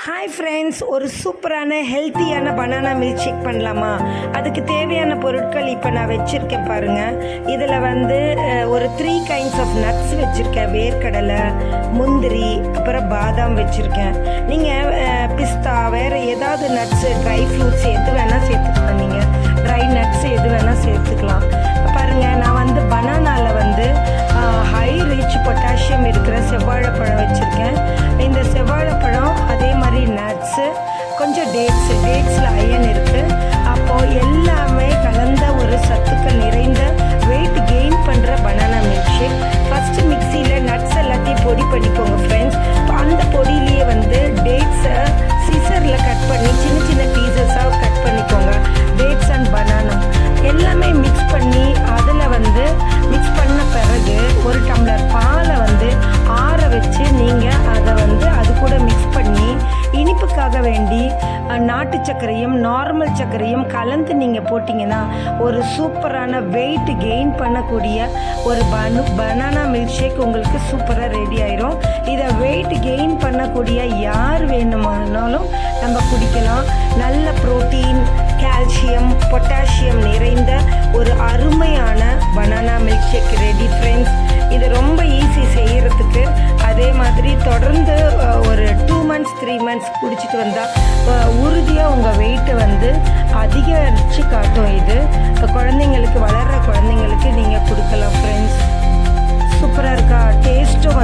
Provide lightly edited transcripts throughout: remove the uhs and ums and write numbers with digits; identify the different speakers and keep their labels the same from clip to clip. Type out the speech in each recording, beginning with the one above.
Speaker 1: Hi friends, ஒரு சூப்பரான ஹெல்த்தியான பனானா மில்க் ஷேக் பண்ணலாமா? அதுக்கு தேவையான பொருட்கள் இப்போ நான் வச்சுருக்கேன் பாருங்கள். இதில் ஒரு 3 கைண்ட்ஸ் ஆஃப் நட்ஸ் வச்சுருக்கேன். வேர்க்கடலை, முந்திரி, அப்புறம் பாதாம் வச்சுருக்கேன். நீங்கள் பிஸ்தா, வேறு ஏதாவது நட்ஸு, ட்ரை ஃப்ரூட்ஸ் எது வேணால் சேர்த்துக்கலாம். நீங்கள் ட்ரை நட்ஸ் எது வேணால் சேர்த்துக்கலாம். பாருங்கள், நான் பனானாவில் ஹை ரிச் பொட்டாசியம் இருக்கிற செவ்வாழைப்பழம் வச்சுருக்கேன். இந்த செவ்வாழைப்பழம், அதே மாதிரி நட்ஸு, கொஞ்சம் டேட்ஸில் அயன் இருக்குது. அப்போது எல்லாமே கலந்த ஒரு சத்துக்கள் நிறைந்த வெயிட் கெயின் பண்ணுற பனானா மில்க் ஷேக். ஃபஸ்ட்டு மிக்சியில் நட்ஸ் எல்லாத்தையும் பொடி பண்ணிக்கோங்க ஃப்ரெண்ட்ஸ். அந்த பொடியிலேயே டேட்ஸை சிசரில் கட் பண்ணி சின்ன சின்ன பீசஸாக கட் பண்ணிக்கோங்க. டேட்ஸ் அண்ட் பனானா எல்லாமே மிக்ஸ் பண்ணி அதில் மிக்ஸ் பண்ண பிறகு ஒரு டம்ளர் பாலை ஆற வச்சு நீங்கள் அதை அது கூட மிக்ஸ் பண்ணி இனிப்புக்காக வேண்டி நாட்டு சர்க்கரையும் நார்மல் சர்க்கரையும் கலந்து நீங்கள் போட்டிங்கன்னா ஒரு சூப்பரான வெயிட் கெயின் பண்ணக்கூடிய ஒரு பனானா மில்க் ஷேக் உங்களுக்கு சூப்பராக ரெடி ஆயிரும். இதை வெயிட் கெயின் பண்ணக்கூடிய யார் வேணுமானாலும் நம்ம குடிக்கலாம். நல்ல புரோட்டீன், கால்சியம், பொட்டாசியம் நிறைந்த ஒரு அருமையான banana milk shake ready friends. இது ரொம்ப ஈஸி செய்கிறதுக்கு. அதே மாதிரி தொடர்ந்து ஒரு 2 months 3 months குடிச்சிட்டு வந்தால் உறுதியாக உங்கள் வெயிட்டை அதிகரித்து காட்டும். இது குழந்தைங்களுக்கு, வளர்கிற குழந்தைங்களுக்கு நீங்கள் கொடுக்கலாம் ஃப்ரெண்ட்ஸ். சூப்பராக இருக்கா? டேஸ்ட்டும்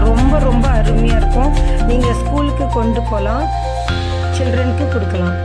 Speaker 1: ரொம்ப ரொம்ப அருமையாக இருக்கும். நீங்கள் ஸ்கூலுக்கு கொண்டு போகலாம், சில்ட்ரனுக்கு கொடுக்கலாம்.